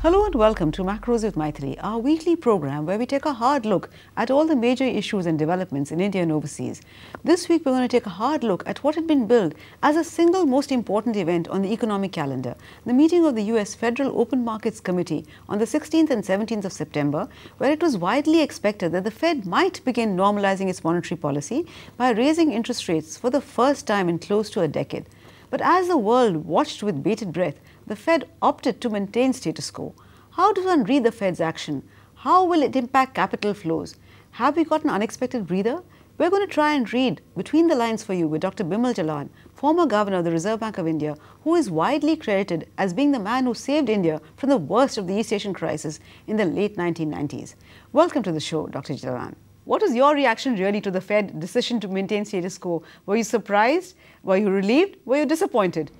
Hello and welcome to Macros with Mythili, our weekly program where we take a hard look at all the major issues and developments in India and overseas. This week we're going to take a hard look at what had been billed as a single most important event on the economic calendar, the meeting of the US Federal Open Markets Committee on the 16th and 17th of September, where it was widely expected that the Fed might begin normalizing its monetary policy by raising interest rates for the first time in close to a decade. But as the world watched with bated breath, the Fed opted to maintain status quo. How does one read the Fed's action? How will it impact capital flows? Have we got an unexpected breather? We're going to try and read between the lines for you with Dr Bimal Jalan, former governor of the Reserve Bank of India, who is widely credited as being the man who saved India from the worst of the East Asian crisis in the late 1990s. Welcome to the show, Dr Jalan. What was your reaction really to the Fed decision to maintain status quo? Were you surprised? Were you relieved? Were you disappointed?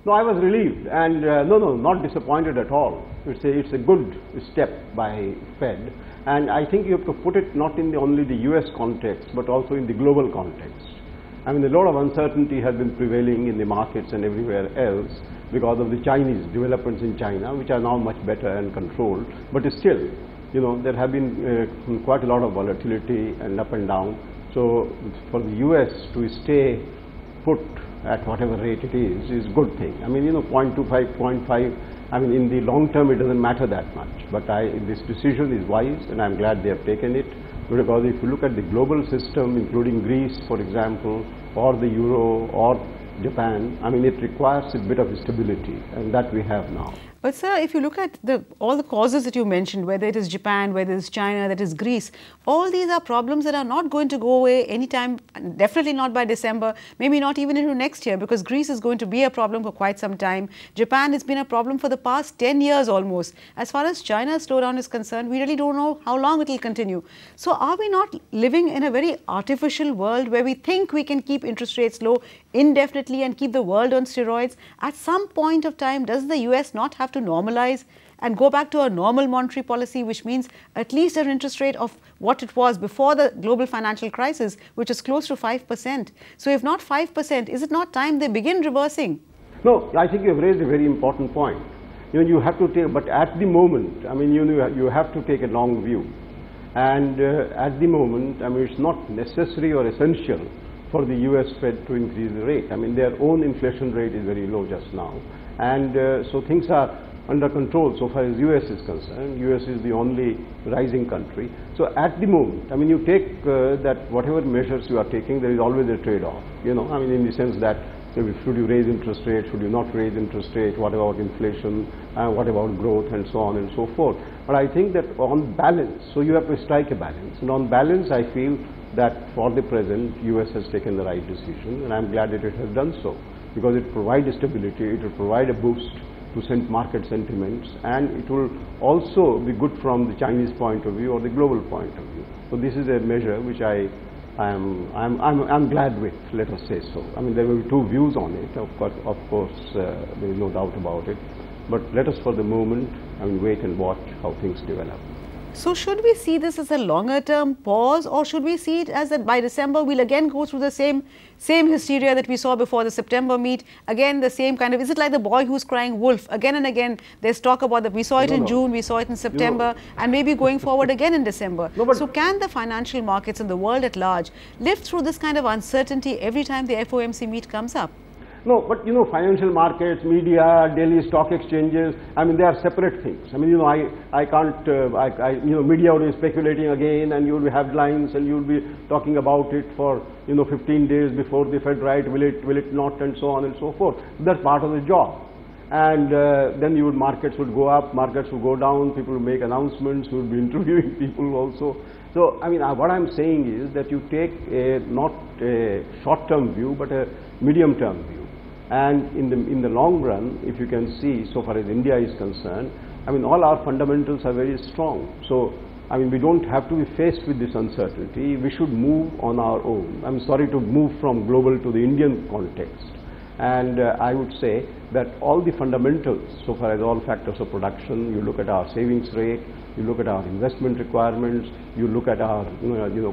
No, I was relieved and not disappointed at all. It's a good step by Fed, and I think you have to put it not in only the US context but also in the global context. I mean, a lot of uncertainty has been prevailing in the markets and everywhere else because of the Chinese developments in China, which are now much better and controlled, but still, there have been quite a lot of volatility and up and down. So for the US to stay put at whatever rate it is a good thing. I mean, 0.25, 0.5, I mean, in the long term it doesn't matter that much. But this decision is wise and I'm glad they have taken it, because if you look at the global system, including Greece, for example, or the Euro or Japan, I mean, it requires a bit of stability, and that we have now. But sir, if you look at all the causes that you mentioned, whether it is Japan, whether it is China, that is Greece, all these are problems that are not going to go away anytime, definitely not by December, maybe not even into next year, because Greece is going to be a problem for quite some time. Japan has been a problem for the past 10 years almost. As far as China's slowdown is concerned, we really don't know how long it will continue. So are we not living in a very artificial world where we think we can keep interest rates low indefinitely and keep the world on steroids? At some point of time, does the US not have to normalize and go back to a normal monetary policy, which means at least an interest rate of what it was before the global financial crisis, which is close to 5%. So if not 5%, is it not time they begin reversing? No, I think you have raised a very important point. You have to take, but at the moment, I mean, you have to take a long view. And at the moment, I mean, it's not necessary or essential for the US Fed to increase the rate. I mean, their own inflation rate is very low just now. And so things are under control so far as US is concerned. US is the only rising country. So at the moment, I mean, you take that whatever measures you are taking, there is always a trade-off. I mean, in the sense that, should you raise interest rate, should you not raise interest rate, what about inflation, what about growth, and so on and so forth. But I think that on balance, so you have to strike a balance. And on balance, I feel that for the present, US has taken the right decision, and I'm glad that it has done so, because it provides stability, it will provide a boost to market sentiments, and it will also be good from the Chinese point of view or the global point of view. So this is a measure which I'm glad with, let us say so. I mean, there will be two views on it, of course there is no doubt about it, but let us for the moment, I mean, wait and watch how things develop. So should we see this as a longer term pause, or should we see it as that by December we'll again go through the same hysteria that we saw before the September meet, again the same kind of, is it like the boy who's crying wolf? Again and again there's talk about that, we saw it in June, we saw it in September, and maybe going forward again in December. So can the financial markets and the world at large live through this kind of uncertainty every time the FOMC meet comes up? No, but financial markets, media, daily stock exchanges, I mean, they are separate things. I mean, I can't, media will be speculating again, and you will be headlines, and you will be talking about it for, 15 days before the Fed, right, will it not, and so on and so forth. That's part of the job. And then markets would go up, markets would go down, people will make announcements, you will be interviewing people also. So, I mean, what I'm saying is that you take not a short-term view, but a medium-term view. And in the long run, if you can see, so far as India is concerned, I mean, all our fundamentals are very strong. So, I mean, we don't have to be faced with this uncertainty. We should move on our own. I'm sorry to move from global to the Indian context. And I would say that all the fundamentals, so far as all factors of production, you look at our savings rate, you look at our investment requirements, you look at our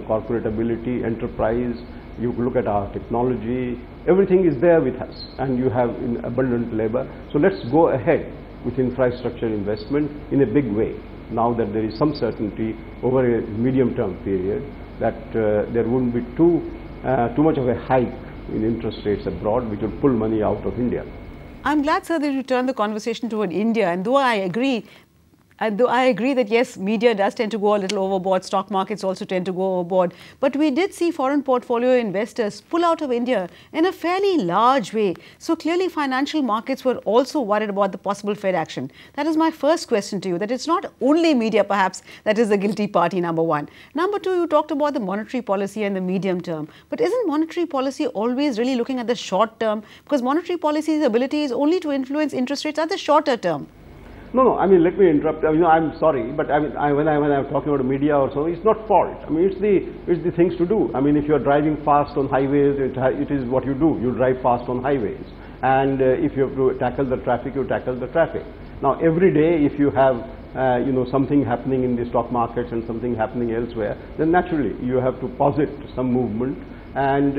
corporate ability, enterprise, you look at our technology, everything is there with us, and you have in abundant labor. So let's go ahead with infrastructure investment in a big way. Now that there is some certainty over a medium-term period that there wouldn't be too much of a hike in interest rates abroad, which will pull money out of India. I'm glad, sir, that you turned the conversation toward India, and though I agree that yes, media does tend to go a little overboard, stock markets also tend to go overboard, but we did see foreign portfolio investors pull out of India in a fairly large way. So clearly financial markets were also worried about the possible Fed action. That is my first question to you, that it's not only media perhaps that is the guilty party, number one. Number two, you talked about the monetary policy and the medium term, but isn't monetary policy always really looking at the short term? Because monetary policy's ability is only to influence interest rates at the shorter term. No, I mean, let me interrupt. I'm sorry, but I mean, when I'm talking about media or so, it's not fault. I mean, it's the things to do. I mean, if you are driving fast on highways, it is what you do. You drive fast on highways, and if you have to tackle the traffic, you tackle the traffic. Now, every day, if you have something happening in the stock markets and something happening elsewhere, then naturally you have to posit some movement and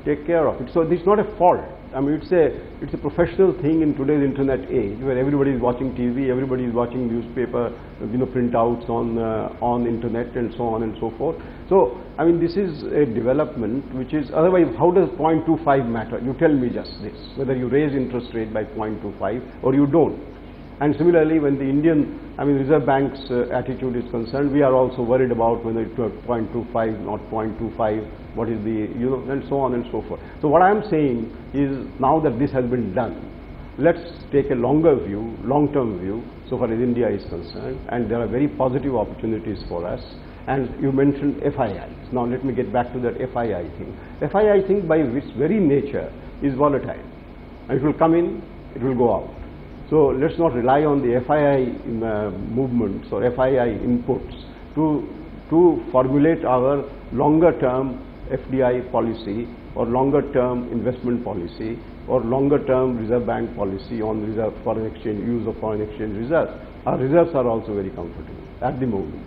take care of it. So this is not a fault. I mean, it's a professional thing in today's internet age, where everybody is watching TV, everybody is watching newspaper, printouts on internet and so on and so forth. So, I mean, this is a development which is, otherwise, how does 0.25 matter? You tell me just this, whether you raise interest rate by 0.25 or you don't. And similarly, when the Reserve Bank's attitude is concerned, we are also worried about whether it's 0.25, not 0.25, what is the, and so on and so forth. So what I am saying is, now that this has been done, let's take a longer view, long-term view, so far as India is concerned, and there are very positive opportunities for us. And you mentioned FIIs. Now let me get back to that FII thing. FII thing, by its very nature, is volatile. And it will come in, it will go out. So let's not rely on the FII movements or FII inputs to formulate our longer-term FDI policy or longer-term investment policy or longer-term Reserve Bank policy on foreign exchange, use of foreign exchange reserves. Our reserves are also very comfortable at the moment.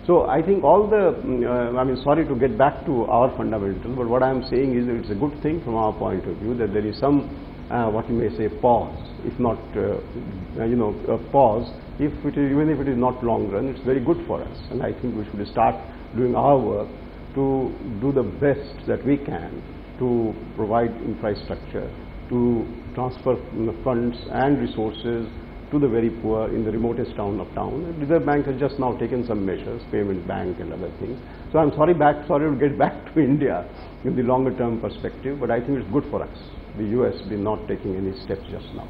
So I think all the, sorry to get back to our fundamentals, but what I am saying is that it's a good thing from our point of view that there is some, what you may say, pause, if not, a pause, even if it is not long run, it's very good for us. And I think we should start doing our work to do the best that we can to provide infrastructure, to transfer funds and resources to the very poor in the remotest town of town. The Reserve Bank has just now taken some measures, payment bank and other things. So I'm sorry to get back to India in the longer term perspective, but I think it's good for us. The US be not taking any steps just now.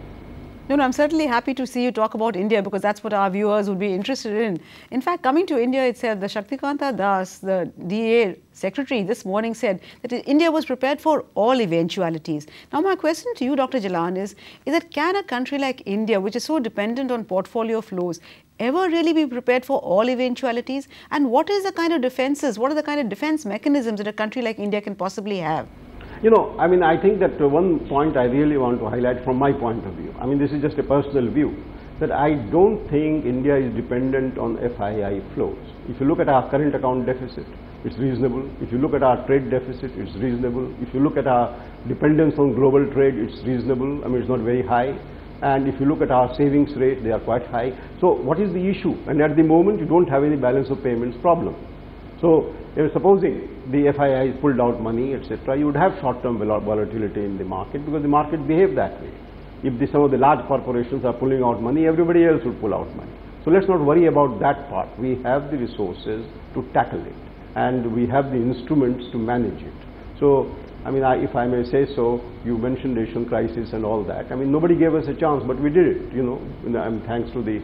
No, I'm certainly happy to see you talk about India, because that's what our viewers would be interested in. In fact, coming to India itself, the Shaktikanta Das, the DA secretary, this morning said that India was prepared for all eventualities. Now, my question to you, Dr. Jalan, is that can a country like India, which is so dependent on portfolio flows, ever really be prepared for all eventualities? And what is the kind of defenses, what are the kind of defense mechanisms that a country like India can possibly have? I think that one point I really want to highlight from my point of view, this is just a personal view, that I don't think India is dependent on FII flows. If you look at our current account deficit, it's reasonable. If you look at our trade deficit, it's reasonable. If you look at our dependence on global trade, it's reasonable. It's not very high. And if you look at our savings rate, they are quite high. So what is the issue? And at the moment, you don't have any balance of payments problem. So supposing the FIIs pulled out money, etc., you would have short-term volatility in the market, because the market behaves that way. If some of the large corporations are pulling out money, everybody else would pull out money. So let's not worry about that part. We have the resources to tackle it, and we have the instruments to manage it. So, if I may say so, you mentioned Asian crisis and all that. Nobody gave us a chance, but we did it, thanks to the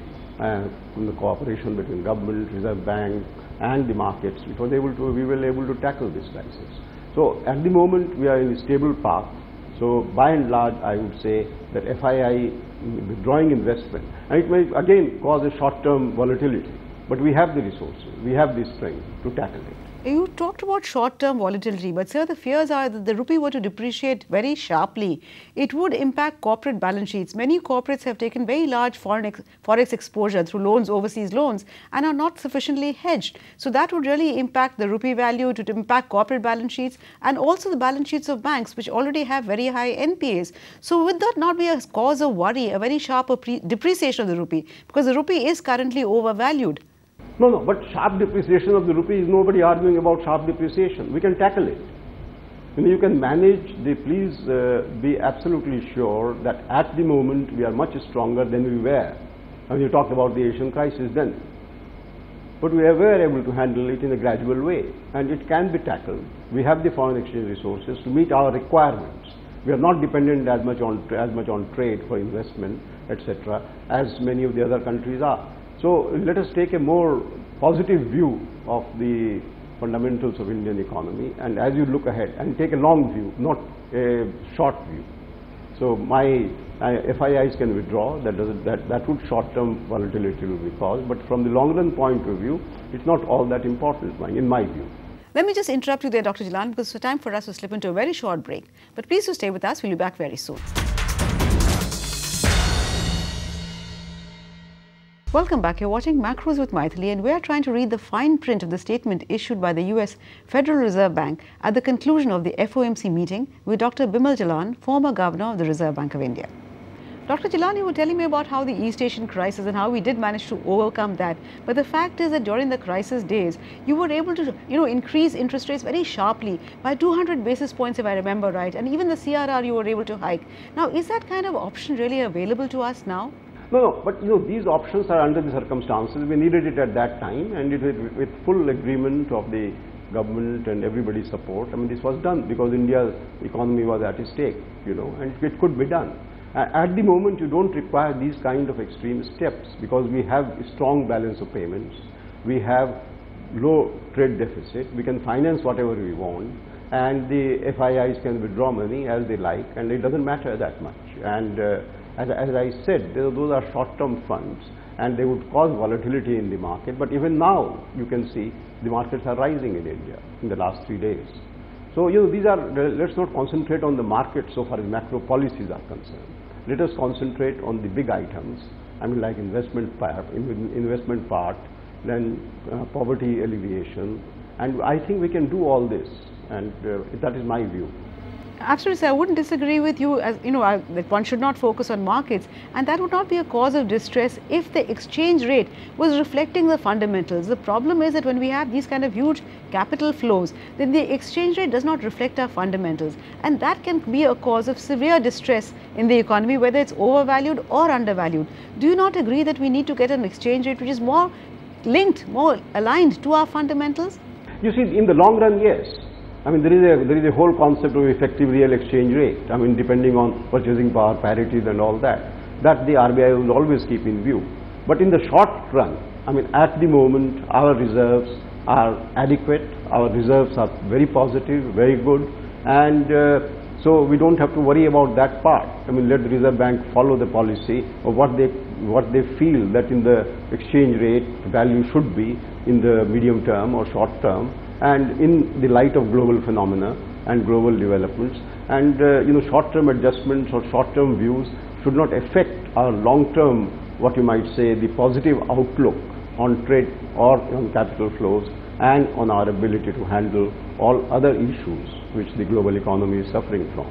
cooperation between government, Reserve Bank, and the markets. We were able to tackle this crisis. So at the moment, we are in a stable path. So by and large, I would say that FII withdrawing investment, and it may again cause a short-term volatility, but we have the resources, we have the strength to tackle it. You talked about short-term volatility, but sir, the fears are that the rupee were to depreciate very sharply. It would impact corporate balance sheets. Many corporates have taken very large forex exposure through loans, overseas loans, and are not sufficiently hedged. So that would really impact the rupee value, to impact corporate balance sheets, and also the balance sheets of banks, which already have very high NPAs. So would that not be a cause of worry, a very sharp depreciation of the rupee, because the rupee is currently overvalued? No, but sharp depreciation of the rupee is nobody arguing about sharp depreciation. We can tackle it. You can manage please be absolutely sure that at the moment we are much stronger than we were. You talked about the Asian crisis then. But we were able to handle it in a gradual way, and it can be tackled. We have the foreign exchange resources to meet our requirements. We are not dependent as much on trade for investment, etc., as many of the other countries are. So let us take a more positive view of the fundamentals of Indian economy, and as you look ahead, and take a long view, not a short view. So my FIIs can withdraw. That would short-term volatility will be caused, but from the long-run point of view, it's not all that important, in my view. Let me just interrupt you there, Dr. Jalan, because it's time for us to slip into a very short break. But please do stay with us. We'll be back very soon. Welcome back. You're watching Macros with Mythili, and we are trying to read the fine print of the statement issued by the US Federal Reserve Bank at the conclusion of the FOMC meeting with Dr. Bimal Jalan, former governor of the Reserve Bank of India. Dr. Jalan, you were telling me about how the East Asian crisis and how we did manage to overcome that. But the fact is that during the crisis days, you were able to, increase interest rates very sharply by 200 basis points, if I remember right. And even the CRR you were able to hike. Now, is that kind of option really available to us now? No, but these options are under the circumstances. We needed it at that time, and with full agreement of the government and everybody's support. This was done because India's economy was at stake, and it could be done. At the moment, you don't require these kind of extreme steps because we have a strong balance of payments. We have low trade deficit. We can finance whatever we want, and the FIIs can withdraw money as they like, and it doesn't matter that much. And as I said, those are short-term funds, and they would cause volatility in the market. But even now, you can see the markets are rising in India in the last 3 days. So these are. Let's not concentrate on the market so far as macro policies are concerned. Let us concentrate on the big items. Like investment part, then poverty alleviation, and I think we can do all this, and that is my view. Absolutely, sir. I wouldn't disagree with you, as that one should not focus on markets, and that would not be a cause of distress if the exchange rate was reflecting the fundamentals. The problem is that when we have these kind of huge capital flows, then the exchange rate does not reflect our fundamentals, and that can be a cause of severe distress in the economy, whether it's overvalued or undervalued. Do you not agree that we need to get an exchange rate which is more linked, more aligned to our fundamentals? You see, in the long run, yes. There is a whole concept of effective real exchange rate. Depending on purchasing power parities and all that the RBI will always keep in view. But in the short run, at the moment, our reserves are adequate. Our reserves are very positive, very good, and so we don't have to worry about that part. Let the Reserve Bank follow the policy of what they feel that in the exchange rate value should be in the medium term or short term, and in the light of global phenomena and global developments, and short-term adjustments or short-term views should not affect our long-term, what you might say, the positive outlook on trade or on capital flows and on our ability to handle all other issues which the global economy is suffering from.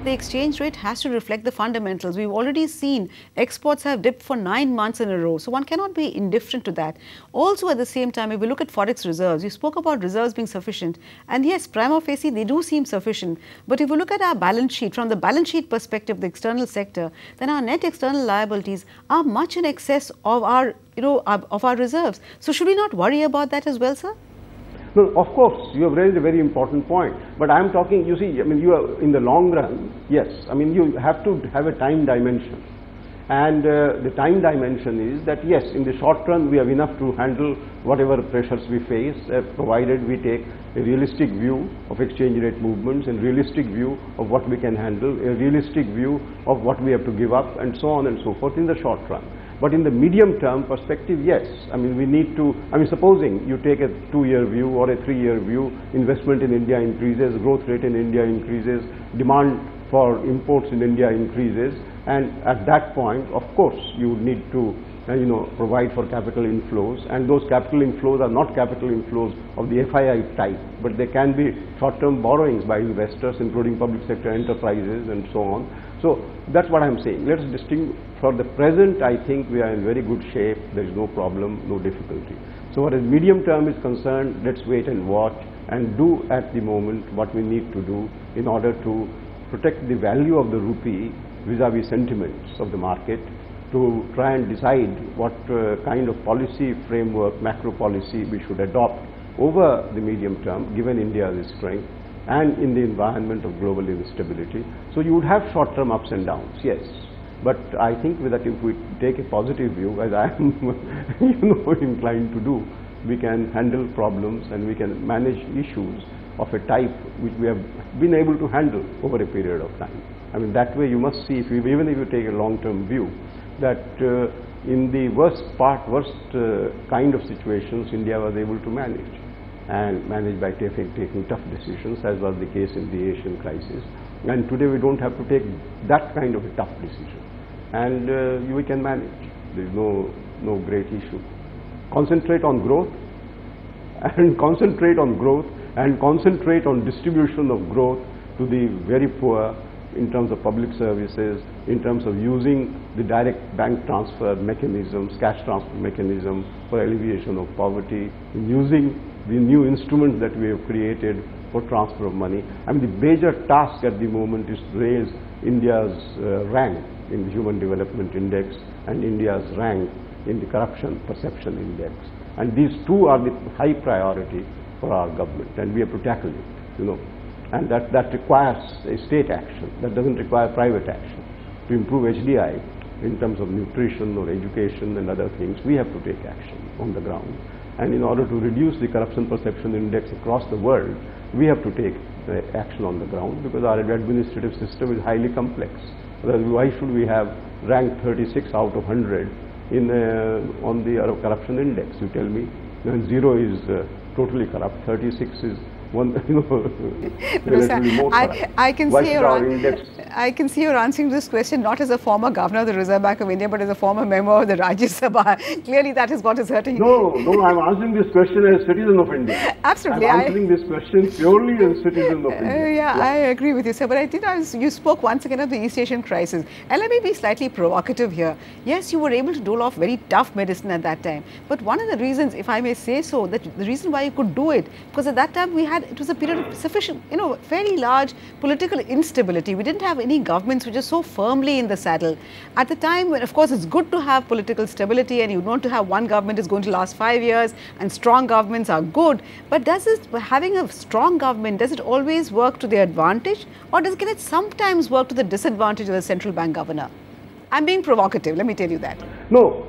The exchange rate has to reflect the fundamentals. We've already seen exports have dipped for 9 months in a row, so one cannot be indifferent to that. Also, at the same time, if we look at forex reserves, you spoke about reserves being sufficient, and yes, prima facie they do seem sufficient. But if we look at our balance sheet, from the balance sheet perspective, the external sector, then our net external liabilities are much in excess of our, of our reserves. So should we not worry about that as well, sir? No, of course, you have raised a very important point. But I am talking, you see, you are in the long run, yes. You have to have a time dimension. And the time dimension is that, yes, in the short run, we have enough to handle whatever pressures we face, provided we take a realistic view of exchange rate movements, and realistic view of what we can handle, a realistic view of what we have to give up, and so on and so forth in the short run. But in the medium term perspective, yes. I mean, we need to, I mean, supposing you take a 2-year view or a 3-year view, investment in India increases, growth rate in India increases, demand for imports in India increases, and at that point, of course, you need to provide for capital inflows, and those capital inflows are not capital inflows of the FII type, but they can be short-term borrowings by investors, including public sector enterprises and so on. So that's what I'm saying. Let us distinguish. For the present, I think we are in very good shape. There is no problem, no difficulty. So as medium term is concerned, let's wait and watch and do at the moment what we need to do in order to protect the value of the rupee vis-a-vis sentiments of the market, to try and decide what kind of policy framework, macro policy we should adopt over the medium term, given India's strength and in the environment of global instability. So you would have short-term ups and downs, yes. But I think that if we take a positive view, as I am inclined to do, we can handle problems and we can manage issues of a type which we have been able to handle over a period of time. I mean, that way you must see, even if you take a long-term view, that in the worst kind of situations, India was able to manage, and manage by taking tough decisions, as was the case in the Asian crisis. And today we don't have to take that kind of a tough decision, and we can manage. There is no great issue. Concentrate on growth, and concentrate on growth, and concentrate on distribution of growth to the very poor, in terms of public services, in terms of using the direct bank transfer mechanisms, cash transfer mechanism for alleviation of poverty, in using the new instruments that we have created for transfer of money. I mean, the major task at the moment is to raise India's rank in the Human Development Index and India's rank in the Corruption Perception Index. And these two are the high priority for our government, and we have to tackle it, And that requires a state action. That doesn't require private action. To improve HDI in terms of nutrition or education and other things, we have to take action on the ground. And in order to reduce the Corruption Perception Index across the world, we have to take action on the ground, because our administrative system is highly complex. Otherwise, why should we have ranked 36 out of 100 on the Corruption Index? You tell me. And 0 is totally corrupt, 36 is relatively more corrupt. I can see you're answering this question not as a former governor of the Reserve Bank of India, but as a former member of the Rajya Sabha. Clearly that is what is hurting you. No, I'm answering this question as a citizen of India. Absolutely. I'm answering this question purely as a citizen of India. Yeah, I agree with you, sir. But I think you spoke once again of the East Asian crisis. And let me be slightly provocative here. Yes, you were able to dole off very tough medicine at that time. But one of the reasons, if I may say so, that the reason why you could do it, because at that time it was a period of sufficient, fairly large political instability. We didn't have any governments which are so firmly in the saddle. At the time, when, of course, it's good to have political stability, and you want to have one government is going to last 5 years, and strong governments are good. But having a strong government, does it always work to their advantage, or can it sometimes work to the disadvantage of the central bank governor? I'm being provocative, let me tell you that. No,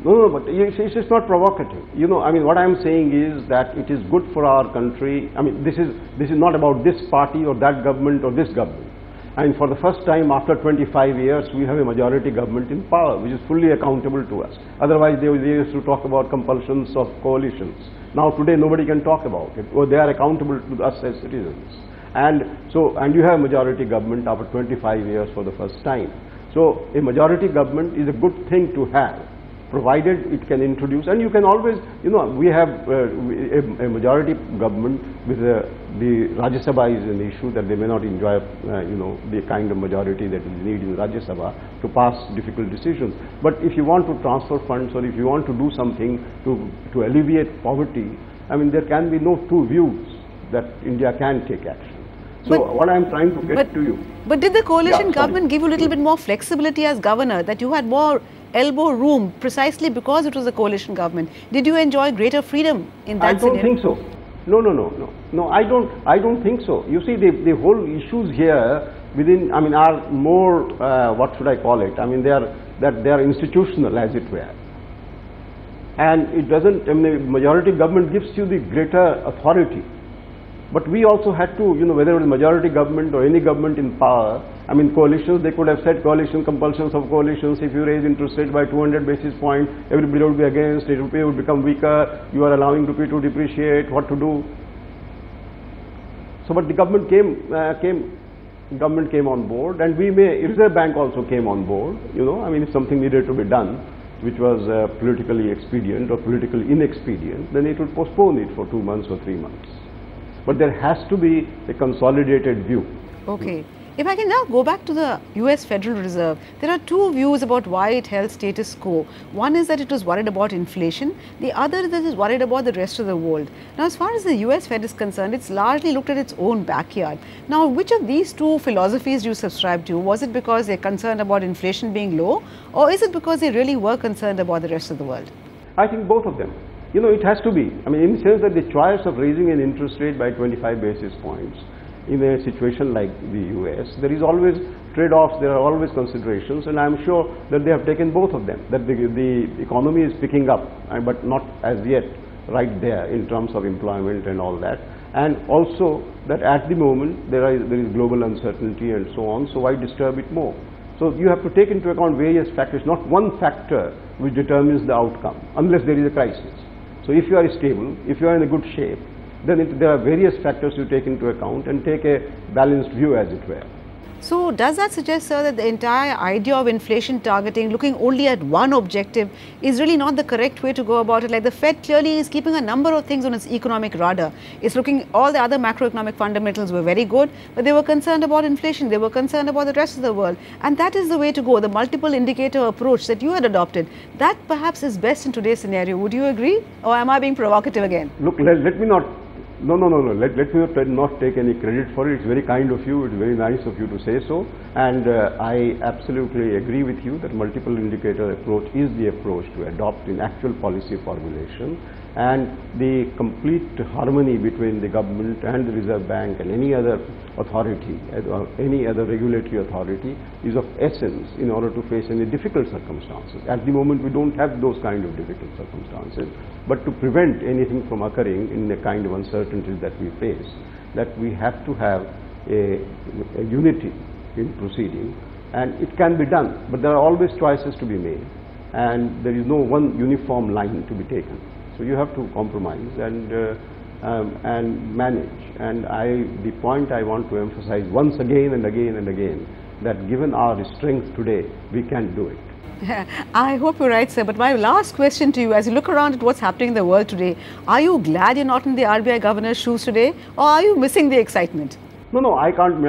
but it's not provocative. I mean, what I'm saying is that it is good for our country. I mean, this is not about this party or that government or this government. And for the first time after 25 years, we have a majority government in power, which is fully accountable to us. Otherwise, they used to talk about compulsions of coalitions. Now, today, nobody can talk about it, or they are accountable to us as citizens. And you have a majority government after 25 years for the first time. So, a majority government is a good thing to have, provided it can introduce, and you can always, we have a majority government with the Rajya Sabha is an issue that they may not enjoy, the kind of majority that is needed in Rajya Sabha to pass difficult decisions. But if you want to transfer funds, or if you want to do something to alleviate poverty, I mean, there can be no two views that India can take action. So what I'm trying to get to you. But did the coalition government give you a little bit more flexibility as governor, that you had more elbow room precisely because it was a coalition government? Did you enjoy greater freedom in that scenario? I don't think so. No, I don't think so. You see, the whole issues here within, I mean, are more, what should I call it? I mean, they are institutional, as it were. And it doesn't, I mean, the majority government gives you the greater authority But we also had to, whether it was majority government or any government in power, I mean coalitions, they could have said coalition, compulsions of coalitions, if you raise interest rate by 200 basis points, everybody would be against, the rupee would become weaker, you are allowing rupee to depreciate, what to do? So but the government came on board, and Reserve Bank also came on board, I mean if something needed to be done, which was politically expedient or politically inexpedient, then it would postpone it for 2 months or 3 months. But there has to be a consolidated view. Okay. If I can now go back to the US Federal Reserve, there are two views about why it held status quo. One is that it was worried about inflation. The other is that it is worried about the rest of the world. Now, as far as the US Fed is concerned, it's largely looked at its own backyard. Now, which of these two philosophies do you subscribe to? Was it because they're concerned about inflation being low, or is it because they really were concerned about the rest of the world? I think both of them. It has to be. I mean, in the sense that the choice of raising an interest rate by 25 basis points in a situation like the US, there is always trade-offs, there are always considerations, and I'm sure that they have taken both of them, that the economy is picking up, but not as yet right there in terms of employment and all that, and also that at the moment there is global uncertainty and so on, so why disturb it more? So you have to take into account various factors, not one factor which determines the outcome, unless there is a crisis. So if you are stable, if you are in a good shape, then there are various factors you take into account and take a balanced view, as it were. So does that suggest, sir, that the entire idea of inflation targeting, looking only at one objective, is really not the correct way to go about it? Like the Fed clearly is keeping a number of things on its economic radar. It's looking, all the other macroeconomic fundamentals were very good, but they were concerned about inflation, they were concerned about the rest of the world. And that is the way to go, the multiple indicator approach that you had adopted. That perhaps is best in today's scenario. Would you agree? Or am I being provocative again? Look, let me not... No. Let me not take any credit for it. It's very kind of you. It's very nice of you to say so. And I absolutely agree with you that multiple indicator approach is the approach to adopt in actual policy formulation. And the complete harmony between the government and the Reserve Bank and any other authority, any other regulatory authority, is of essence in order to face any difficult circumstances. At the moment, we don't have those kind of difficult circumstances, but to prevent anything from occurring in the kind of uncertainties that we face, that we have to have a unity in proceeding, and it can be done, but there are always choices to be made, and there is no one uniform line to be taken. So you have to compromise and manage. And the point I want to emphasize once again and again and again, that given our strength today, we can do it. I hope you're right, sir. But my last question to you, as you look around at what's happening in the world today, are you glad you're not in the RBI Governor's shoes today, or are you missing the excitement? No, I can't.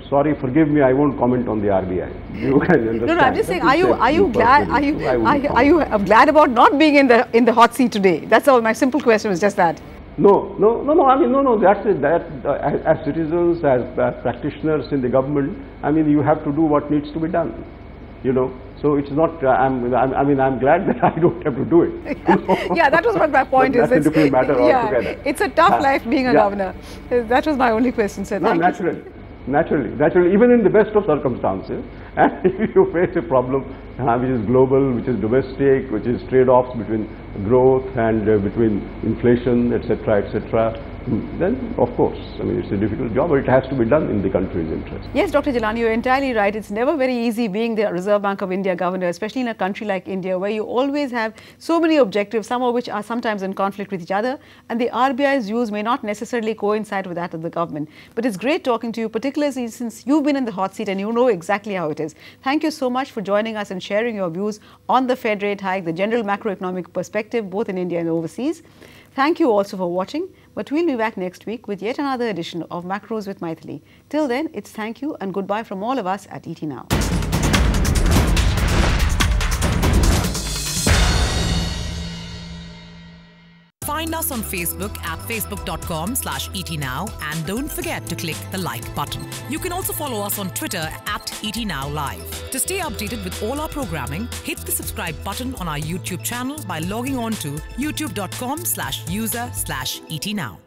Sorry, forgive me. I won't comment on the RBI. You can understand. No, I'm just saying. Are you glad? Are you glad about not being in the hot seat today? That's all. My simple question was just that. No. I mean, no. That's it. As citizens, as practitioners in the government, I mean, you have to do what needs to be done. So it's not. I'm glad that I don't have to do it. Yeah, that was what my point is. That's a different matter altogether. It's a tough life being a governor. That was my only question, sir. Naturally, even in the best of circumstances, and if you face a problem which is global, which is domestic, which is trade-offs between growth and between inflation, etc., then of course, I mean, it's a difficult job, but it has to be done in the country's interest. Yes, Dr. Jalan, you're entirely right. It's never very easy being the Reserve Bank of India governor, especially in a country like India, where you always have so many objectives, some of which are sometimes in conflict with each other, and the RBI's views may not necessarily coincide with that of the government. But it's great talking to you, particularly since you've been in the hot seat and you know exactly how it is. Thank you so much for joining us and sharing your views on the Fed rate hike, the general macroeconomic perspective, both in India and overseas. Thank you also for watching, but we'll be back next week with yet another edition of Macros with Mythili. Till then, it's thank you and goodbye from all of us at ET Now. Find us on Facebook at facebook.com/ETNow and don't forget to click the like button. You can also follow us on Twitter at ETNowLive. To stay updated with all our programming, hit the subscribe button on our YouTube channel by logging on to youtube.com/user/ETNow.